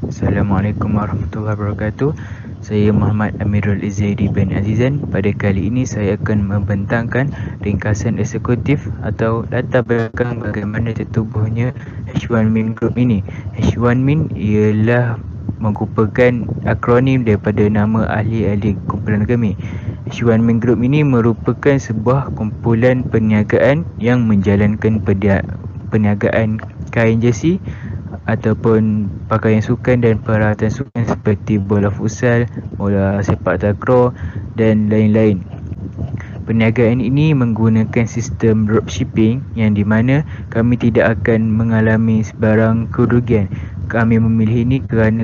Assalamualaikum warahmatullahi wabarakatuh. Saya Muhammad Amirul Izzaidi bin Azizan. Pada kali ini saya akan membentangkan ringkasan eksekutif atau latar belakang bagaimana tertubuhnya H1Min Group ini. H1Min ialah merupakan akronim daripada nama ahli-ahli kumpulan kami. H1Min Group ini merupakan sebuah kumpulan perniagaan yang menjalankan perniagaan kain jersey ataupun pakaian sukan dan peralatan sukan seperti bola futsal, bola sepak takraw dan lain-lain. Perniagaan ini menggunakan sistem dropshipping yang di mana kami tidak akan mengalami sebarang kerugian. Kami memilih ini kerana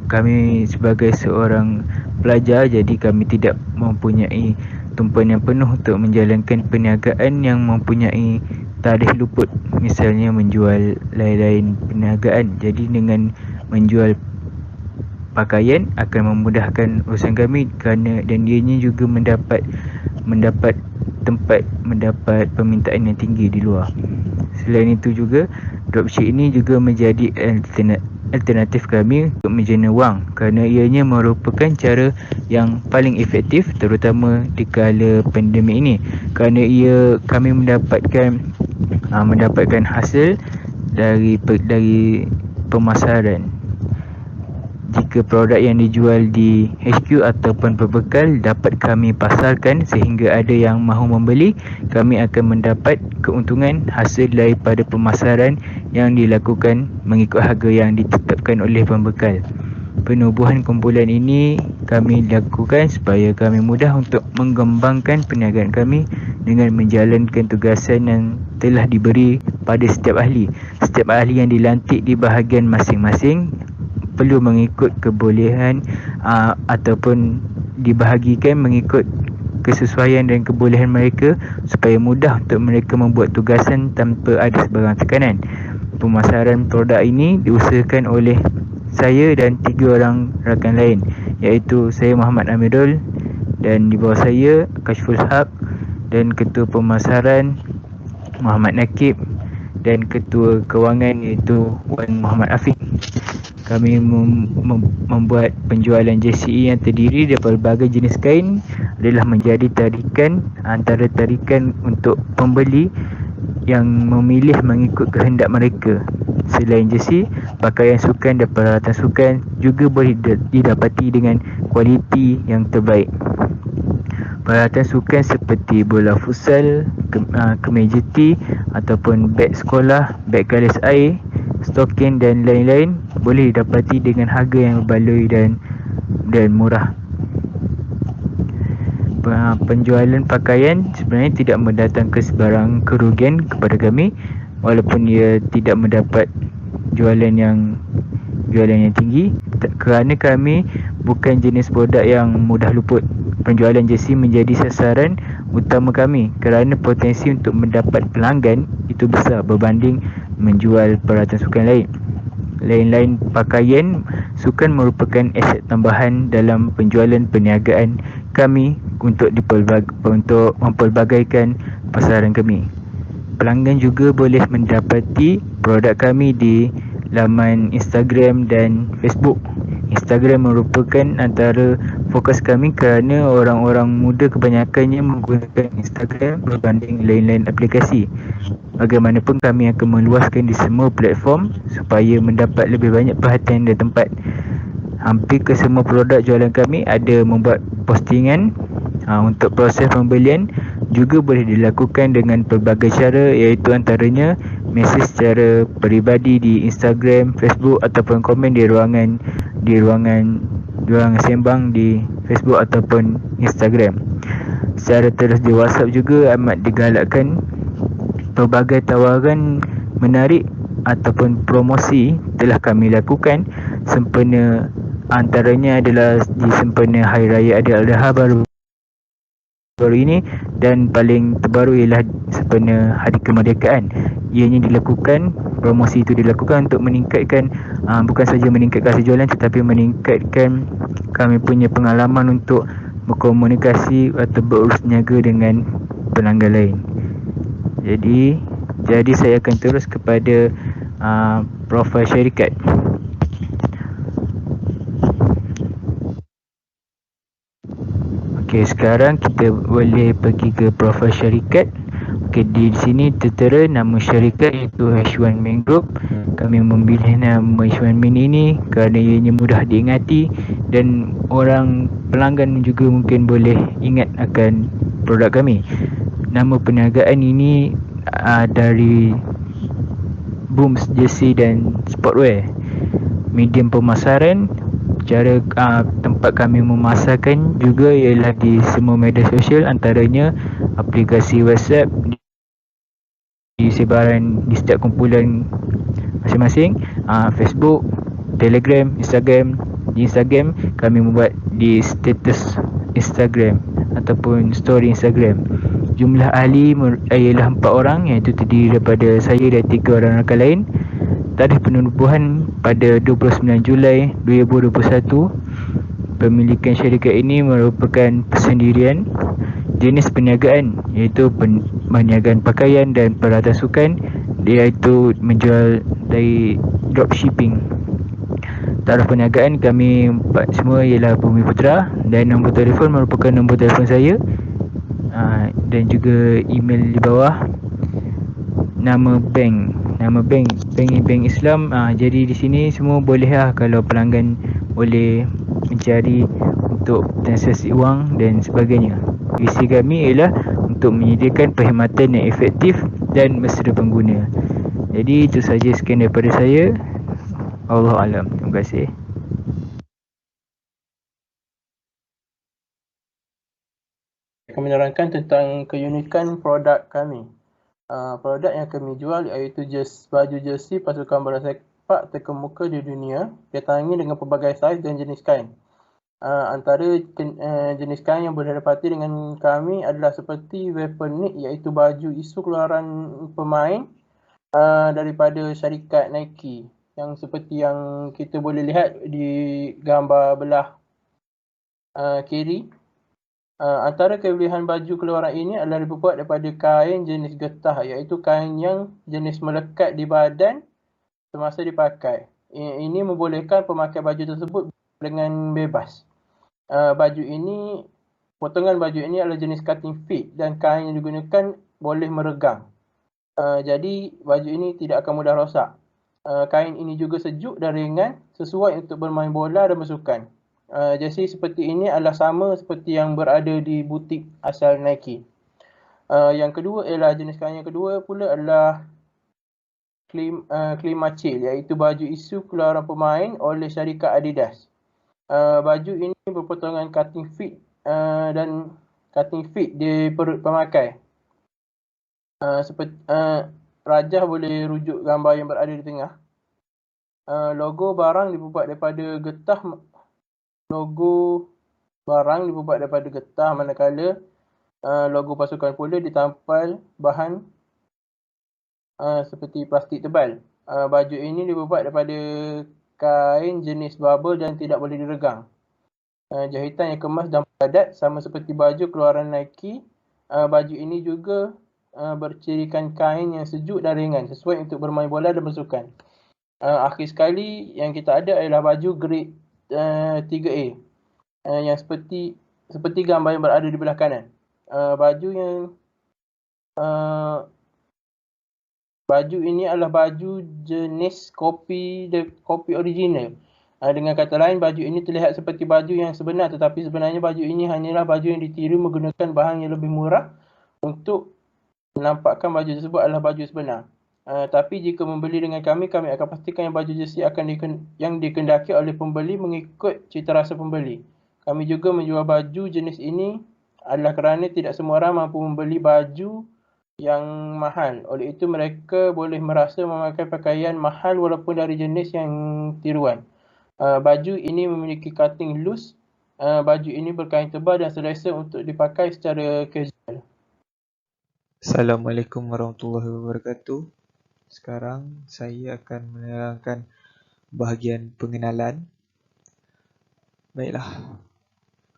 kami sebagai seorang pelajar, jadi kami tidak mempunyai tumpuan yang penuh untuk menjalankan perniagaan yang mempunyai tarikh luput, misalnya menjual lain-lain perniagaan. Jadi dengan menjual pakaian akan memudahkan urusan kami kerana dan ianya juga mendapat permintaan yang tinggi di luar. Selain itu juga, dropship ini juga menjadi alternatif kami untuk menjana wang kerana ianya merupakan cara yang paling efektif terutama di kala pandemik ini, kerana kami mendapatkan hasil dari pemasaran. Jika produk yang dijual di HQ ataupun berbekal dapat kami pasarkan sehingga ada yang mahu membeli, kami akan mendapat keuntungan hasil daripada pemasaran yang dilakukan mengikut harga yang ditetapkan oleh pembekal. Penubuhan kumpulan ini kami lakukan supaya kami mudah untuk mengembangkan perniagaan kami dengan menjalankan tugasan yang telah diberi pada setiap ahli. Setiap ahli yang dilantik di bahagian masing-masing perlu mengikut kebolehan ataupun dibahagikan mengikut kesesuaian dan kebolehan mereka supaya mudah untuk mereka membuat tugasan tanpa ada sebarang tekanan. Pemasaran produk ini diusahakan oleh saya dan 3 orang rakan lain, iaitu saya Muhammad Amirul dan di bawah saya Kashful Haq dan ketua pemasaran Muhammad Nakib dan ketua kewangan iaitu Wan Muhammad Afiq. Kami membuat penjualan jersey yang terdiri daripada berbagai jenis kain adalah menjadi tarikan antara tarikan untuk pembeli yang memilih mengikut kehendak mereka. Selain jersey, pakaian sukan dan peralatan sukan juga boleh didapati dengan kualiti yang terbaik. Peralatan sukan seperti bola futsal, kemeja tee ataupun beg sekolah, beg garis air, stokin dan lain-lain boleh didapati dengan harga yang berbaloi dan murah. Penjualan pakaian sebenarnya tidak mendatangkan sebarang kerugian kepada kami, walaupun ia tidak mendapat jualan yang tinggi kerana kami bukan jenis produk yang mudah luput. Penjualan jersey menjadi sasaran utama kami kerana potensi untuk mendapat pelanggan itu besar berbanding menjual peralatan sukan lain. Lain-lain pakaian sukan merupakan aset tambahan dalam penjualan perniagaan kami untuk mempelbagaikan pasaran kami. Pelanggan juga boleh mendapati produk kami di laman Instagram dan Facebook. Instagram merupakan antara fokus kami kerana orang-orang muda kebanyakannya menggunakan Instagram berbanding lain-lain aplikasi. Bagaimanapun kami akan meluaskan di semua platform supaya mendapat lebih banyak perhatian dan tempat. Hampir ke semua produk jualan kami ada membuat postingan. Untuk proses pembelian juga boleh dilakukan dengan pelbagai cara, iaitu antaranya mesej secara peribadi di Instagram, Facebook ataupun komen di ruangan sembang di Facebook ataupun Instagram. Secara terus di WhatsApp juga amat digalakkan. Pelbagai tawaran menarik ataupun promosi telah kami lakukan sempena, antaranya adalah di sempena Hari Raya Aidiladha baru ini dan paling terbaru ialah sempena Hari Kemerdekaan. Ianya dilakukan, promosi itu dilakukan untuk meningkatkan bukan saja meningkatkan hasil jualan tetapi meningkatkan kami punya pengalaman untuk berkomunikasi atau berurus niaga dengan pelanggan lain. Jadi saya akan terus kepada profil syarikat. Okey, sekarang kita boleh pergi ke profil syarikat. Okey, di sini tertera nama syarikat iaitu H1 Main Group. Kami memilih nama H1 Main ini kerana ianya mudah diingati dan orang pelanggan juga mungkin boleh ingat akan produk kami. Nama perniagaan ini dari Booms Jersey dan Sportwear. Medium pemasaran, cara tempat kami memasarkan juga ialah di semua media sosial, antaranya aplikasi WhatsApp, di sebaran di setiap kumpulan masing-masing, Facebook, Telegram, Instagram. Di Instagram kami membuat di status Instagram ataupun story Instagram. Jumlah ahli ialah 4 orang, iaitu terdiri daripada saya dan 3 orang rakan lain. Tarikh penubuhan pada 29 Julai 2021. Pemilikan syarikat ini merupakan persendirian. Jenis perniagaan iaitu perniagaan pakaian dan peralatan sukan, iaitu menjual dari dropshipping. Tarikh perniagaan kami semua ialah Bumi Putra dan nombor telefon merupakan nombor telefon saya, dan juga email di bawah. Nama bank Islam. Jadi di sini semua boleh lah, kalau pelanggan boleh mencari untuk transaksi wang dan sebagainya. Visi kami ialah untuk menyediakan perkhidmatan yang efektif dan mesra pengguna. Jadi itu saja, sekian daripada saya. Allahuakbar. Terima kasih. Akan menerangkan tentang keunikan produk kami. Produk yang kami jual iaitu baju jersey pasukan bola sepak terkemuka di dunia, didatangi dengan pelbagai saiz dan jenis kain. Antara jenis kain yang boleh dapati dengan kami adalah seperti weapon knit, iaitu baju isu keluaran pemain daripada syarikat Nike, yang seperti yang kita boleh lihat di gambar belah kiri. Antara kelebihan baju keluaran ini adalah dibuat daripada kain jenis getah, iaitu kain yang jenis melekat di badan semasa dipakai. Ini membolehkan pemakai baju tersebut dengan bebas. Potongan baju ini adalah jenis cutting fit dan kain yang digunakan boleh meregang. Jadi baju ini tidak akan mudah rosak. Kain ini juga sejuk dan ringan, sesuai untuk bermain bola dan bersukan. Jersey seperti ini adalah sama seperti yang berada di butik asal Nike. Yang kedua ialah jenis kain yang kedua pula adalah Climachill, iaitu baju isu keluaran pemain oleh syarikat Adidas. Baju ini berpotongan cutting fit dan cutting fit di perut pemakai. Rajah boleh rujuk gambar yang berada di tengah. Logo barang dibuat daripada getah. Manakala logo pasukan pula ditampal bahan seperti plastik tebal. Baju ini dibuat daripada kain jenis bubble dan tidak boleh diregang. Jahitan yang kemas dan padat sama seperti baju keluaran Nike. Baju ini juga bercirikan kain yang sejuk dan ringan, sesuai untuk bermain bola dan bersukan. Akhir sekali yang kita ada adalah baju grade 3A, yang seperti gambar yang berada di belah kanan. Baju ini adalah baju jenis kopi original. Dengan kata lain, baju ini terlihat seperti baju yang sebenar, tetapi sebenarnya baju ini hanyalah baju yang ditiru menggunakan bahan yang lebih murah untuk menampakkan baju tersebut adalah baju sebenar. Tapi jika membeli dengan kami akan pastikan yang baju jersey yang dikendaki oleh pembeli mengikut citarasa pembeli. Kami juga menjual baju jenis ini adalah kerana tidak semua orang mampu membeli baju yang mahal. Oleh itu mereka boleh merasa memakai pakaian mahal walaupun dari jenis yang tiruan. Baju ini memiliki cutting loose. Baju ini berkain tebal dan selesa untuk dipakai secara casual. Assalamualaikum warahmatullahi wabarakatuh. Sekarang saya akan menerangkan bahagian pengenalan. Baiklah,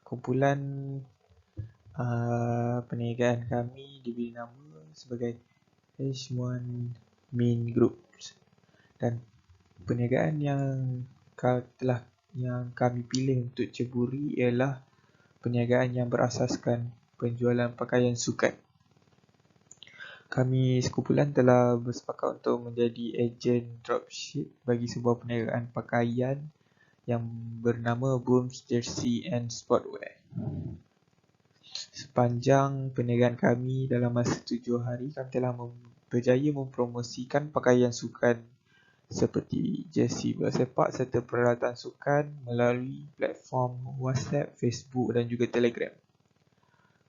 kumpulan perniagaan kami diberi nama sebagai H1 Main Group, dan perniagaan yang kami pilih untuk ceburi ialah perniagaan yang berasaskan penjualan pakaian sukan. Kami sekumpulan telah bersepakat untuk menjadi ejen dropship bagi sebuah perniagaan pakaian yang bernama Booms Jersey and Sportwear. Sepanjang perniagaan kami dalam masa 7 hari, kami telah berjaya mempromosikan pakaian sukan seperti jersey bola sepak serta peralatan sukan melalui platform WhatsApp, Facebook dan juga Telegram.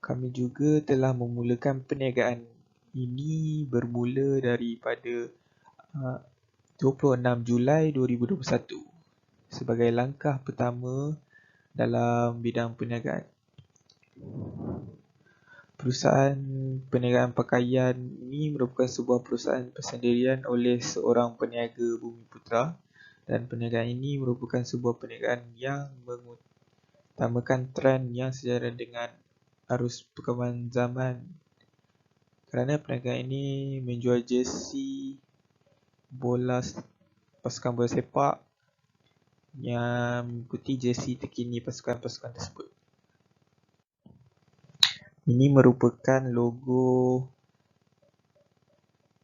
Kami juga telah memulakan perniagaan ini bermula daripada 26 Julai 2021 sebagai langkah pertama dalam bidang perniagaan. Perusahaan perniagaan pakaian ini merupakan sebuah perusahaan persendirian oleh seorang peniaga Bumiputra, dan perniagaan ini merupakan sebuah perniagaan yang mengutamakan trend yang sejalan dengan arus perkembangan zaman, kerana perniagaan ini menjual jersey pasukan bola sepak yang mengikuti jersey terkini pasukan-pasukan tersebut. Ini merupakan logo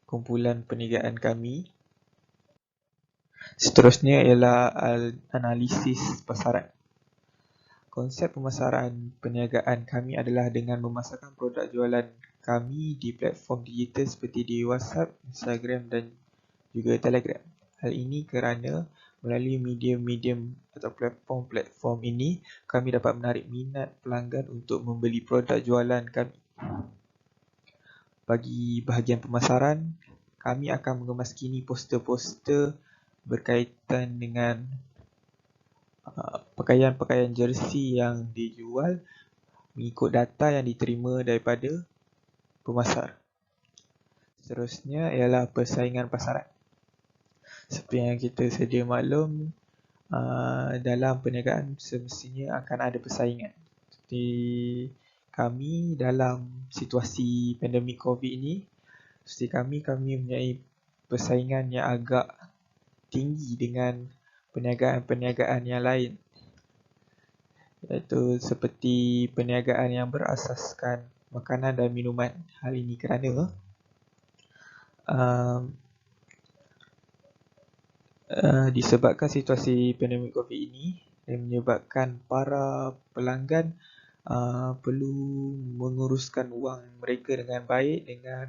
kumpulan perniagaan kami. Seterusnya ialah analisis pasaran. Konsep pemasaran perniagaan kami adalah dengan memasarkan produk jualan kami di platform digital seperti di WhatsApp, Instagram dan juga Telegram. Hal ini kerana melalui medium-medium atau platform-platform ini, kami dapat menarik minat pelanggan untuk membeli produk jualan kami. Bagi bahagian pemasaran, kami akan mengemaskini poster-poster berkaitan dengan pakaian-pakaian jersey yang dijual mengikut data yang diterima daripada pemasar. Seterusnya ialah persaingan pasaran. Seperti yang kita sedia maklum, dalam perniagaan semestinya akan ada persaingan. Seperti kami dalam situasi pandemik COVID ini, seperti kami mempunyai persaingan yang agak tinggi dengan perniagaan-perniagaan yang lain, iaitu seperti perniagaan yang berasaskan makanan dan minuman. Hal ini kerana disebabkan situasi pandemik COVID ini yang menyebabkan para pelanggan perlu menguruskan wang mereka dengan baik dengan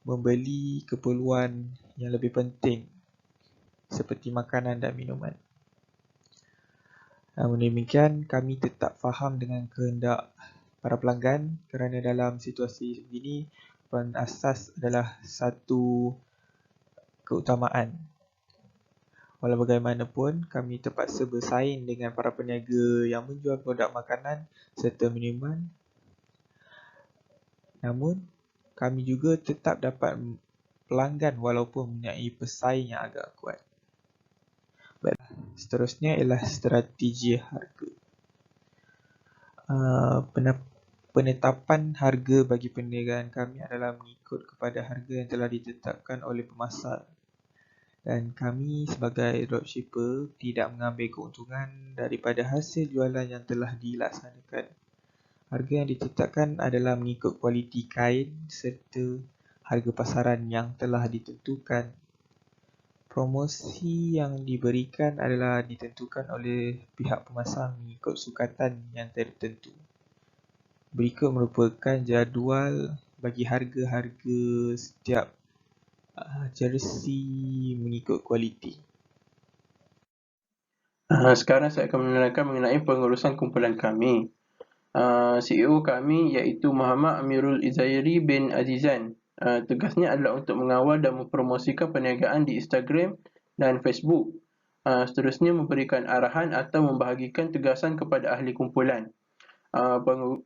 membeli keperluan yang lebih penting seperti makanan dan minuman. Namun demikian, kami tetap faham dengan kehendak para pelanggan kerana dalam situasi begini, peran asas adalah satu keutamaan. Walau bagaimanapun, kami terpaksa bersaing dengan para peniaga yang menjual produk makanan serta minuman. Namun, kami juga tetap dapat pelanggan walaupun mempunyai pesaing yang agak kuat. Baiklah, seterusnya ialah strategi harga. Penetapan harga bagi perniagaan kami adalah mengikut kepada harga yang telah ditetapkan oleh pemasar. Dan kami sebagai dropshipper tidak mengambil keuntungan daripada hasil jualan yang telah dilaksanakan. Harga yang ditetapkan adalah mengikut kualiti kain serta harga pasaran yang telah ditentukan. Promosi yang diberikan adalah ditentukan oleh pihak pemasar mengikut sukatan yang tertentu. Berikut merupakan jadual bagi harga-harga setiap jersey mengikut kualiti. Sekarang saya akan menerangkan mengenai pengurusan kumpulan kami. CEO kami iaitu Muhammad Amirul Izairi bin Azizan. Tugasnya adalah untuk mengawal dan mempromosikan perniagaan di Instagram dan Facebook. Seterusnya memberikan arahan atau membahagikan tugasan kepada ahli kumpulan.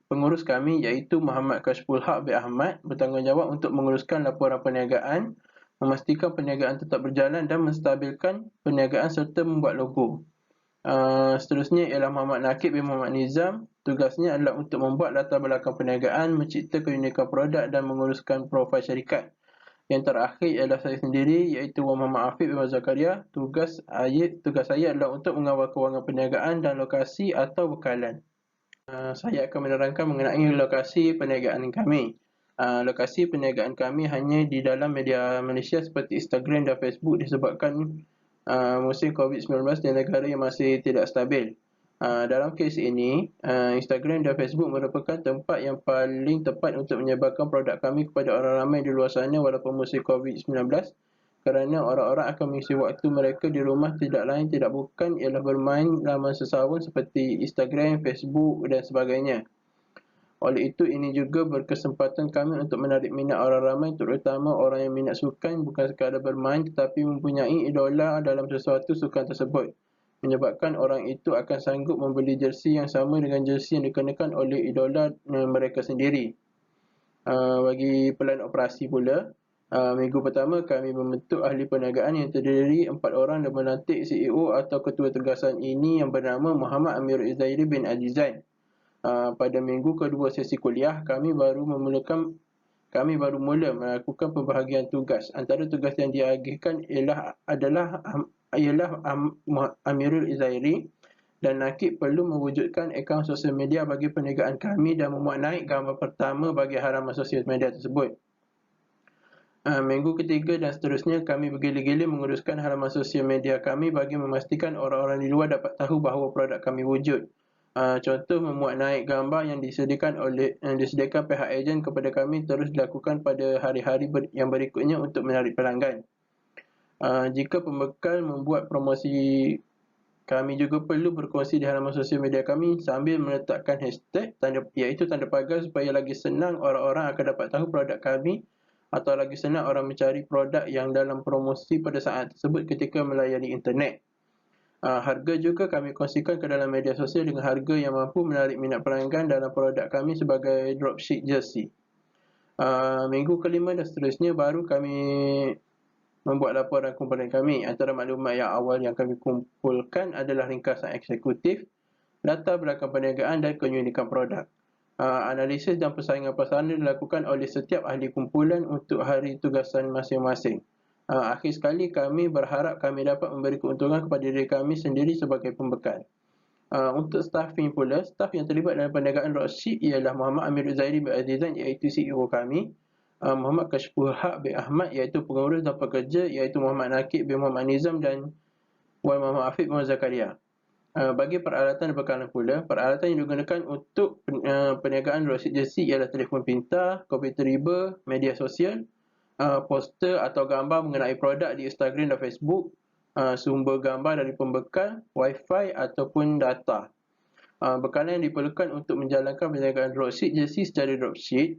Pengurus kami iaitu Muhammad Kashful Haq bin Ahmad bertanggungjawab untuk menguruskan laporan perniagaan, memastikan perniagaan tetap berjalan dan menstabilkan perniagaan serta membuat logo. Seterusnya ialah Muhammad Nakib bin Muhammad Nizam. Tugasnya adalah untuk membuat latar belakang perniagaan, mencipta keunikan produk dan menguruskan profil syarikat. Yang terakhir ialah saya sendiri iaitu Muhammad Afiq bin Zakaria. Tugas saya adalah untuk mengawal kewangan perniagaan dan lokasi atau bekalan. saya akan menerangkan mengenai lokasi perniagaan kami. Lokasi perniagaan kami hanya di dalam media Malaysia seperti Instagram dan Facebook disebabkan musim COVID-19 di negara yang masih tidak stabil. Dalam kes ini, Instagram dan Facebook merupakan tempat yang paling tepat untuk menyebarkan produk kami kepada orang ramai di luar sana walaupun musim COVID-19, kerana orang-orang akan mengisi waktu mereka di rumah tidak lain tidak bukan ialah bermain laman sesawun seperti Instagram, Facebook dan sebagainya. Oleh itu, ini juga berkesempatan kami untuk menarik minat orang ramai, terutama orang yang minat sukan bukan sekadar bermain tetapi mempunyai idola dalam sesuatu sukan tersebut, menyebabkan orang itu akan sanggup membeli jersey yang sama dengan jersey yang dikenakan oleh idola mereka sendiri. Bagi pelan operasi pula, minggu pertama kami membentuk ahli perniagaan yang terdiri 4 orang dan melantik CEO atau ketua tugasan ini yang bernama Muhammad Amirul Izairi bin Azizan. Pada minggu kedua sesi kuliah, kami baru mula melakukan pembahagian tugas. Antara tugas yang diagihkan adalah Amirul Izairi dan Nakib perlu mewujudkan akaun sosial media bagi perniagaan kami dan memuat naik gambar pertama bagi halaman sosial media tersebut. Minggu ketiga dan seterusnya, kami bergila-gila menguruskan halaman sosial media kami bagi memastikan orang-orang di luar dapat tahu bahawa produk kami wujud. Contoh, memuat naik gambar yang disediakan pihak ejen kepada kami terus dilakukan pada hari-hari yang berikutnya untuk menarik pelanggan. Jika pembekal membuat promosi, kami juga perlu berkongsi di halaman sosial media kami sambil meletakkan hashtag iaitu tanda pagar supaya lagi senang orang-orang akan dapat tahu produk kami atau lagi senang orang mencari produk yang dalam promosi pada saat tersebut ketika melayani internet. Harga juga kami kongsikan ke dalam media sosial dengan harga yang mampu menarik minat pelanggan dalam produk kami sebagai dropship jersey. Minggu kelima dan seterusnya baru kami membuat laporan kumpulan kami. Antara maklumat yang awal yang kami kumpulkan adalah ringkasan eksekutif, latar belakang perniagaan dan keunikan produk. Analisis dan persaingan pasaran dilakukan oleh setiap ahli kumpulan untuk hari tugasan masing-masing. Akhir sekali, kami berharap kami dapat memberi keuntungan kepada diri kami sendiri sebagai pembekal. Untuk staffing pula, staf yang terlibat dalam perniagaan dropship ialah Muhammad Amirul Izairi bin Azizan iaitu CEO kami, Muhammad Kashful Haq bin Ahmad iaitu pengurus dan pekerja, iaitu Muhammad Nakib bin Muhammad Nizam dan Wan Muhammad Afiq bin Zakaria. Bagi peralatan dan bekalan pula, peralatan yang digunakan untuk perniagaan dropship jersey ialah telefon pintar, komputer riba, media sosial, poster atau gambar mengenai produk di Instagram dan Facebook, sumber gambar dari pembekal, wifi ataupun data. Bekalan yang diperlukan untuk menjalankan perniagaan dropship jersey secara dropship.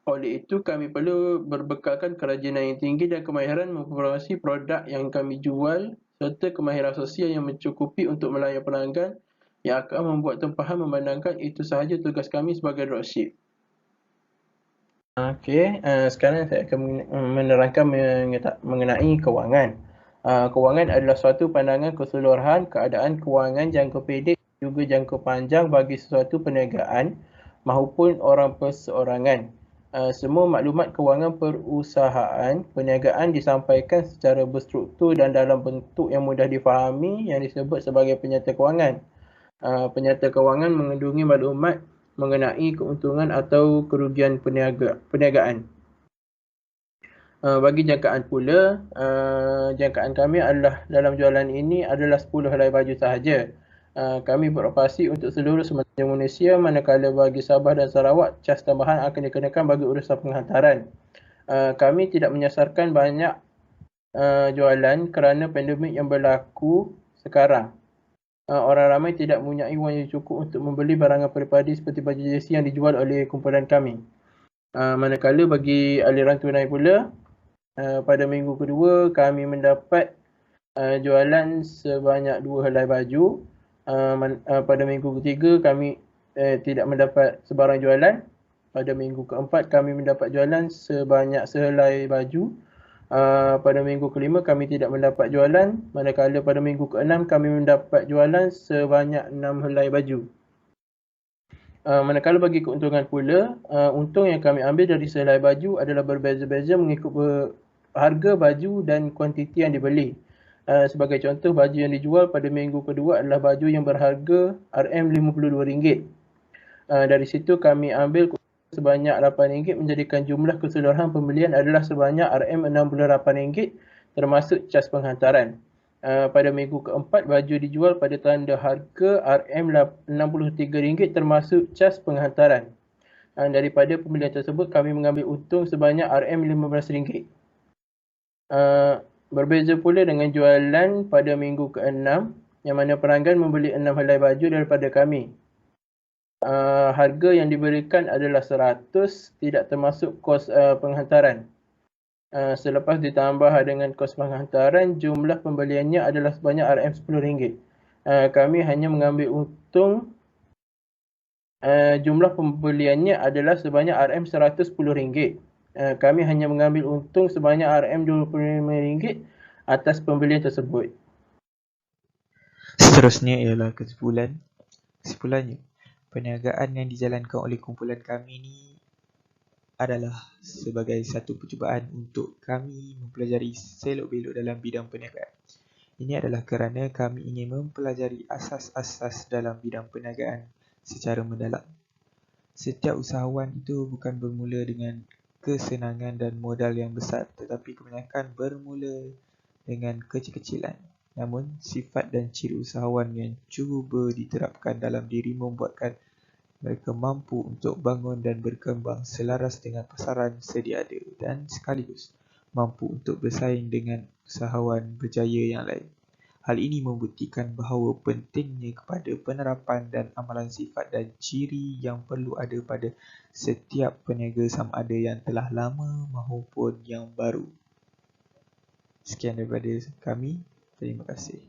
Oleh itu, kami perlu berbekalkan kerajinan yang tinggi dan kemahiran mempromosikan produk yang kami jual serta kemahiran sosial yang mencukupi untuk melayani pelanggan yang akan membuat tempahan memandangkan itu sahaja tugas kami sebagai dropship. Sekarang saya akan menerangkan mengenai kewangan. Kewangan adalah suatu pandangan keseluruhan keadaan kewangan jangka pendek juga jangka panjang bagi sesuatu perniagaan maupun orang perseorangan. Semua maklumat kewangan perusahaan perniagaan disampaikan secara berstruktur dan dalam bentuk yang mudah difahami yang disebut sebagai penyata kewangan. Penyata kewangan mengandungi maklumat mengenai keuntungan atau kerugian perniagaan. Bagi jangkaan pula, jangkaan kami adalah dalam jualan ini adalah 10 helai baju sahaja. Kami beroperasi untuk seluruh semenanjung Malaysia, manakala bagi Sabah dan Sarawak, cas tambahan akan dikenakan bagi urusan penghantaran. Kami tidak menyasarkan banyak jualan kerana pandemik yang berlaku sekarang. Orang ramai tidak mempunyai wang yang cukup untuk membeli barangan peribadi seperti baju jersey yang dijual oleh kumpulan kami. Manakala bagi aliran tunai pula, pada minggu kedua kami mendapat jualan sebanyak 2 helai baju. Pada minggu ketiga kami tidak mendapat sebarang jualan. Pada minggu keempat kami mendapat jualan sebanyak sehelai baju. Pada minggu kelima kami tidak mendapat jualan, manakala pada minggu keenam kami mendapat jualan sebanyak 6 helai baju. Manakala bagi keuntungan pula, untung yang kami ambil dari sehelai baju adalah berbeza-beza mengikut harga baju dan kuantiti yang dibeli. Sebagai contoh, baju yang dijual pada minggu kedua adalah baju yang berharga RM52. Dari situ kami ambil sebanyak RM8 menjadikan jumlah keseluruhan pembelian adalah sebanyak RM68 termasuk cas penghantaran. Pada minggu keempat, baju dijual pada tanda harga RM63 termasuk cas penghantaran. Daripada pembelian tersebut, kami mengambil untung sebanyak RM15. Berbeza pula dengan jualan pada minggu ke-6, yang mana pelanggan membeli 6 helai baju daripada kami. Harga yang diberikan adalah 100, tidak termasuk kos penghantaran. Selepas ditambah dengan kos penghantaran, jumlah pembeliannya adalah sebanyak RM10. Kami hanya mengambil untung, jumlah pembeliannya adalah sebanyak RM110. Kami hanya mengambil untung sebanyak RM25 atas pembelian tersebut. Seterusnya ialah kesimpulan. Kesimpulannya, perniagaan yang dijalankan oleh kumpulan kami ini adalah sebagai satu percubaan untuk kami mempelajari selok-belok dalam bidang perniagaan. Ini adalah kerana kami ingin mempelajari asas-asas dalam bidang perniagaan secara mendalam. Setiap usahawan itu bukan bermula dengan kesenangan dan modal yang besar, tetapi kebanyakan bermula dengan kecil-kecilan. Namun, sifat dan ciri usahawan yang cuba diterapkan dalam diri membuatkan mereka mampu untuk bangun dan berkembang selaras dengan pasaran sedia ada dan sekaligus mampu untuk bersaing dengan usahawan berjaya yang lain. Hal ini membuktikan bahawa pentingnya kepada penerapan dan amalan sifat dan ciri yang perlu ada pada setiap peniaga sama ada yang telah lama maupun yang baru. Sekian daripada kami. Terima kasih.